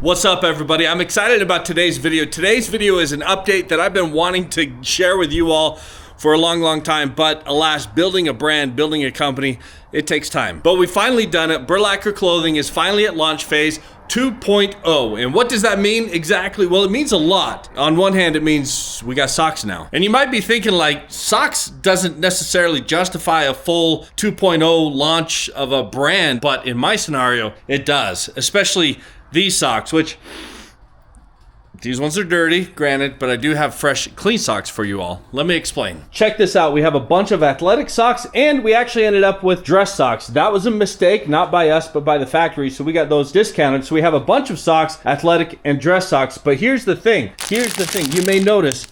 What's up, everybody? I'm excited about today's video. Today's video is an update that I've been wanting to share with you all for a long time, but alas, building a brand, building a company, it takes time. But we've finally done it. Burlacer Clothing is finally at launch phase 2.0. And what does that mean exactly? Well, it means a lot. On one hand, it means we got socks now. And you might be thinking like, socks doesn't necessarily justify a full 2.0 launch of a brand, but in my scenario, it does, especially these socks, which these ones are dirty, granted, but I do have fresh, clean socks for you all. Let me explain. Check this out. We have a bunch of athletic socks, and we actually ended up with dress socks. That was a mistake, not by us, but by the factory, so we got those discounted. So we have a bunch of socks, athletic and dress socks. But here's the thing. You may notice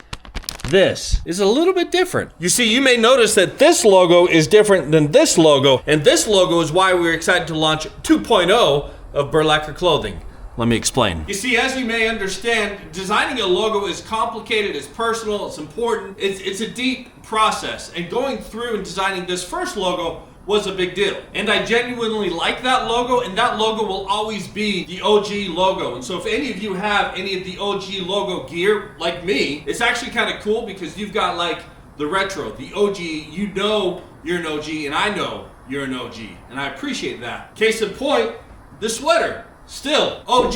this is a little bit different. You see, you may notice that this logo is different than this logo, and this logo is why we're excited to launch 2.0 of Burlacer Clothing. Let me explain. You see, as you may understand, designing a logo is complicated, it's personal, it's important, it's a deep process. And going through and designing this first logo was a big deal. And I genuinely like that logo, and that logo will always be the OG logo. And so if any of you have any of the OG logo gear, like me, it's actually kind of cool because you've got like the retro, the OG, you know you're an OG, and I know you're an OG. And I appreciate that. Case in point, this sweater, still OG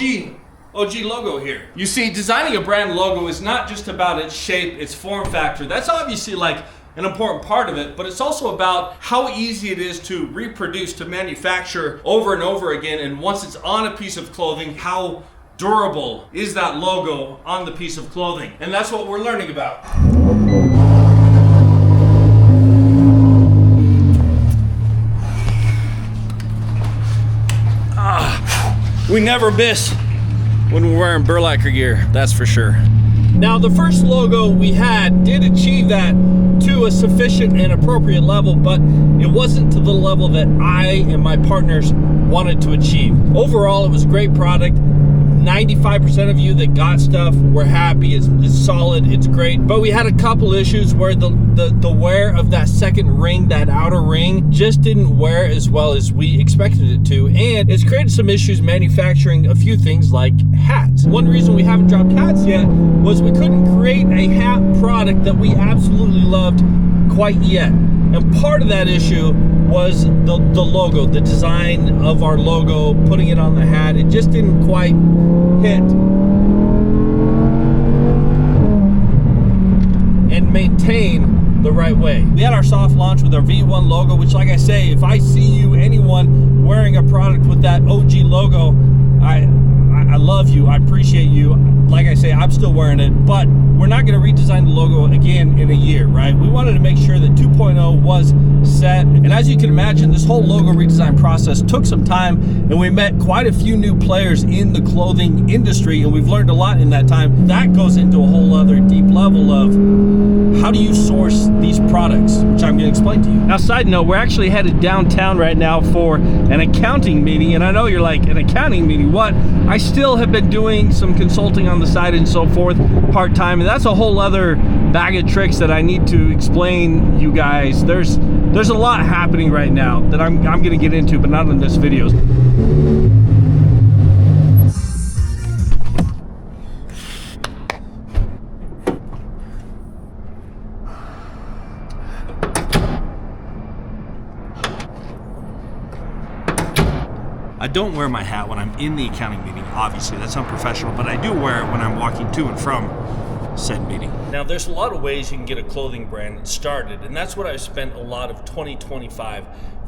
logo here. You see, designing a brand logo is not just about its shape, its form factor. That's obviously like an important part of it, but it's also about how easy it is to reproduce, to manufacture over and over again. And once it's on a piece of clothing, how durable is that logo on the piece of clothing? And that's what we're learning about. We never miss when we're wearing Burlacer gear, that's for sure. Now, the first logo we had did achieve that to a sufficient and appropriate level, but it wasn't to the level that I and my partners wanted to achieve. Overall, it was a great product. 95% of you that got stuff were happy. It's solid, it's great. But we had a couple issues where the wear of that second ring, that outer ring, just didn't wear as well as we expected it to. And it's created some issues manufacturing a few things like hats. One reason we haven't dropped hats yet was we couldn't create a hat product that we absolutely loved quite yet. And part of that issue was the logo, the design of our logo, putting it on the hat. It just didn't quite hit and maintain the right way. We had our soft launch with our V1 logo, which, like I say, if I see anyone wearing a product with that OG logo, I love you, I appreciate you. Like I say, I'm still wearing it, but we're not gonna redesign the logo again in a year, right? We wanted to make sure that 2.0 was set. And as you can imagine, this whole logo redesign process took some time, and we met quite a few new players in the clothing industry, and we've learned a lot in that time. That goes into a whole other deep level of how do you source these products, which I'm gonna explain to you. Now, side note, we're actually headed downtown right now for an accounting meeting, and I know you're like, an accounting meeting, what? I still have been doing some consulting on the side and so forth, part-time, and that's a whole other bag of tricks that I need to explain you guys. There's a lot happening right now that I'm gonna get into, but not in this video. I don't wear my hat when I'm in the accounting meeting, obviously, that's unprofessional, but I do wear it when I'm walking to and from said meeting. Now, there's a lot of ways you can get a clothing brand started, and that's what I've spent a lot of 2025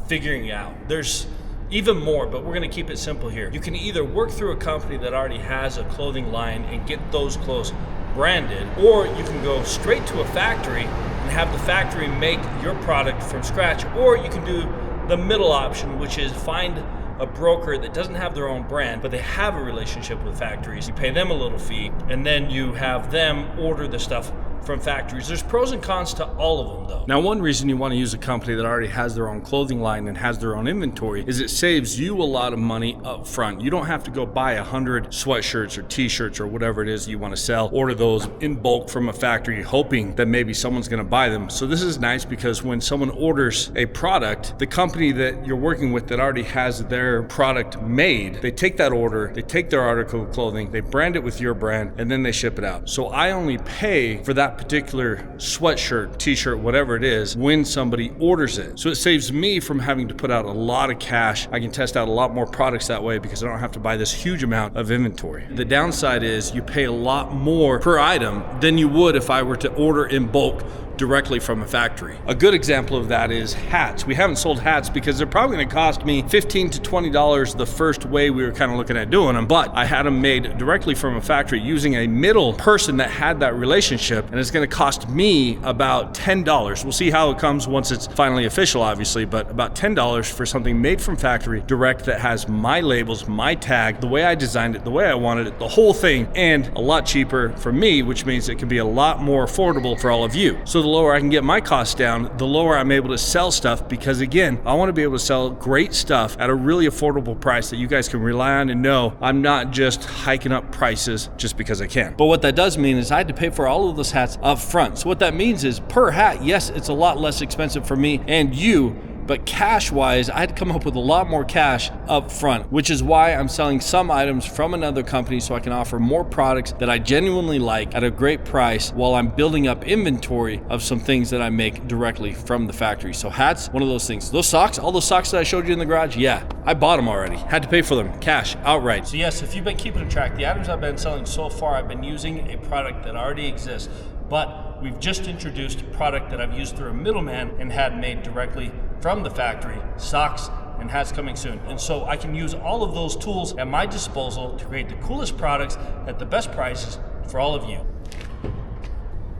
figuring out. There's even more, but we're gonna keep it simple here. You can either work through a company that already has a clothing line and get those clothes branded, or you can go straight to a factory and have the factory make your product from scratch, or you can do the middle option, which is find a broker that doesn't have their own brand, but they have a relationship with factories. You pay them a little fee, and then you have them order the stuff from factories. There's pros and cons to all of them though. Now, one reason you want to use a company that already has their own clothing line and has their own inventory is it saves you a lot of money up front. You don't have to go buy 100 sweatshirts or t-shirts or whatever it is you want to sell, order those in bulk from a factory hoping that maybe someone's going to buy them. So this is nice because when someone orders a product, the company that you're working with that already has their product made, they take that order, they take their article of clothing, they brand it with your brand, and then they ship it out. So I only pay for that particular sweatshirt, t-shirt, whatever it is, when somebody orders it. So it saves me from having to put out a lot of cash. I can test out a lot more products that way because I don't have to buy this huge amount of inventory. The downside is you pay a lot more per item than you would if I were to order in bulk directly from a factory. A good example of that is hats. We haven't sold hats because they're probably going to cost me $15 to $20 the first way we were kind of looking at doing them, but I had them made directly from a factory using a middle person that had that relationship, and it's going to cost me about $10. We'll see how it comes once it's finally official, obviously, but about $10 for something made from factory direct that has my labels, my tag, the way I designed it, the way I wanted it, the whole thing, and a lot cheaper for me, which means it can be a lot more affordable for all of you. So the lower I can get my costs down, the lower I'm able to sell stuff, because again, I want to be able to sell great stuff at a really affordable price that you guys can rely on and know I'm not just hiking up prices just because I can. But what that does mean is I had to pay for all of those hats up front. So what that means is per hat, yes, it's a lot less expensive for me and you, but cash-wise, I had to come up with a lot more cash up front, which is why I'm selling some items from another company so I can offer more products that I genuinely like at a great price while I'm building up inventory of some things that I make directly from the factory. So hats, one of those things. Those socks, all those socks that I showed you in the garage, yeah, I bought them already. Had to pay for them, cash, outright. So yes, if you've been keeping track, the items I've been selling so far, I've been using a product that already exists, but we've just introduced a product that I've used through a middleman and had made directly from the factory, socks and hats coming soon. And so I can use all of those tools at my disposal to create the coolest products at the best prices for all of you.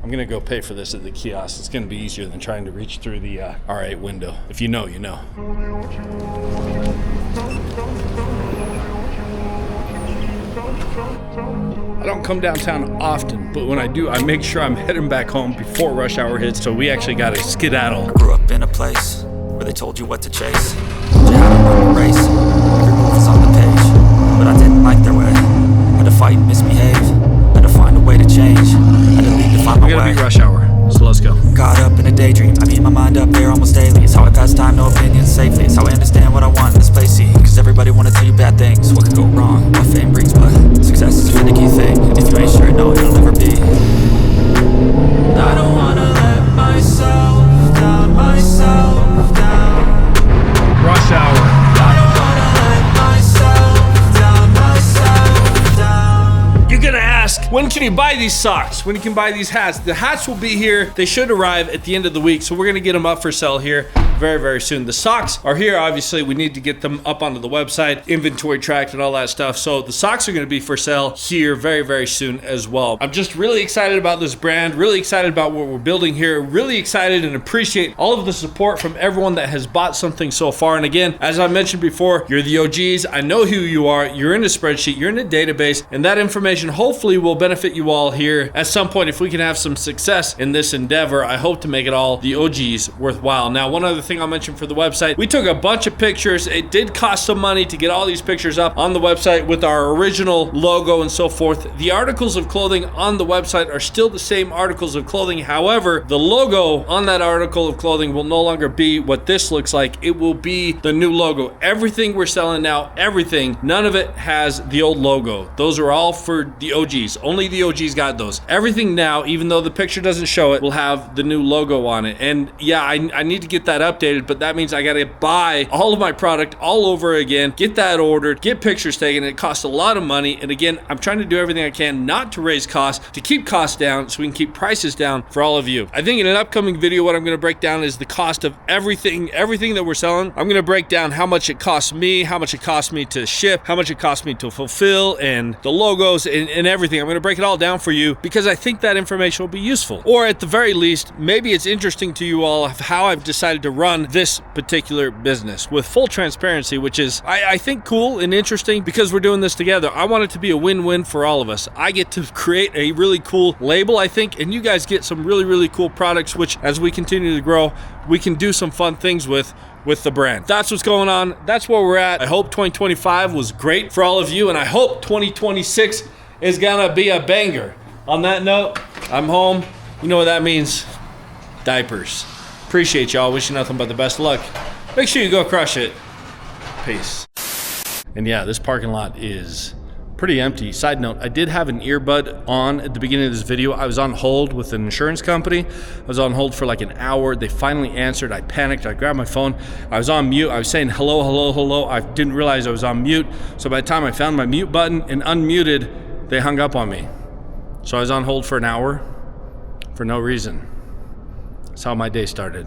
I'm gonna go pay for this at the kiosk. It's gonna be easier than trying to reach through the R8 window. If you know, you know. I don't come downtown often, but when I do, I make sure I'm heading back home before rush hour hits, so we actually gotta skedaddle. I grew up in a place where they told you what to chase, told you how to run the race. Every move was on the page, but I didn't like their way. Had to fight and misbehave, had to find a way to change, had to leave to find my way. We gotta beat rush hour, so let's go. Caught up in a daydream, I beat my mind up there almost daily. It's how I pass time, no opinions safely. It's how I understand what I want in this place, see. Cause everybody wanna tell you bad things, what could go wrong, what fame brings. But success is a finicky thing, if you ain't sure, no, it'll never be. I don't wanna let myself down, myself down. Rush hour. I don't wanna let myself down. You're gonna ask, when can you buy these socks? When you can buy these hats? The hats will be here. They should arrive at the end of the week, so we're gonna get them up for sale here very, very soon. The socks are here. Obviously, we need to get them up onto the website, inventory tracked and all that stuff. So the socks are gonna be for sale here very, very soon as well. I'm just really excited about this brand, really excited about what we're building here, really excited and appreciate all of the support from everyone that has bought something so far. And again, as I mentioned before, you're the OGs. I know who you are. You're in a spreadsheet, you're in a database, and that information hopefully will benefit you all here at some point. If we can have some success in this endeavor, I hope to make it all the OGs worthwhile. Now, one other thing I'll mention for the website, we took a bunch of pictures. It did cost some money to get all these pictures up on the website with our original logo and so forth. The articles of clothing on the website are still the same articles of clothing. However, the logo on that article of clothing will no longer be what this looks like. It will be the new logo. Everything we're selling now, everything, none of it has the old logo. Those are all for the OGs. Only the OGs got those. Everything now, even though the picture doesn't show it, will have the new logo on it. And yeah, I need to get that updated, but that means I gotta buy all of my product all over again, get that ordered, get pictures taken. It costs a lot of money. And again, I'm trying to do everything I can not to raise costs, to keep costs down so we can keep prices down for all of you. I think in an upcoming video, what I'm gonna break down is the cost of everything that we're selling. I'm gonna break down how much it costs me, how much it costs me to ship, how much it costs me to fulfill, and the logos and everything. I'm gonna going to break it all down for you because I think that information will be useful. Or at the very least, maybe it's interesting to you all of how I've decided to run this particular business with full transparency, which is, I think, cool and interesting because we're doing this together. I want it to be a win-win for all of us. I get to create a really cool label, I think, and you guys get some really, really cool products, which as we continue to grow, we can do some fun things with the brand. That's what's going on. That's where we're at. I hope 2025 was great for all of you, and I hope 2026 is gonna be a banger. On that note, I'm home. You know what that means. Diapers. Appreciate y'all. Wish you nothing but the best luck. Make sure you go crush it. Peace. And yeah, this parking lot is pretty empty. Side note, I did have an earbud on at the beginning of this video. I was on hold with an insurance company. I was on hold for like an hour. They finally answered. I panicked. I grabbed my phone. I was on mute. I was saying hello, hello, hello. I didn't realize I was on mute. So by the time I found my mute button and unmuted, they hung up on me. So I was on hold for an hour for no reason. That's how my day started.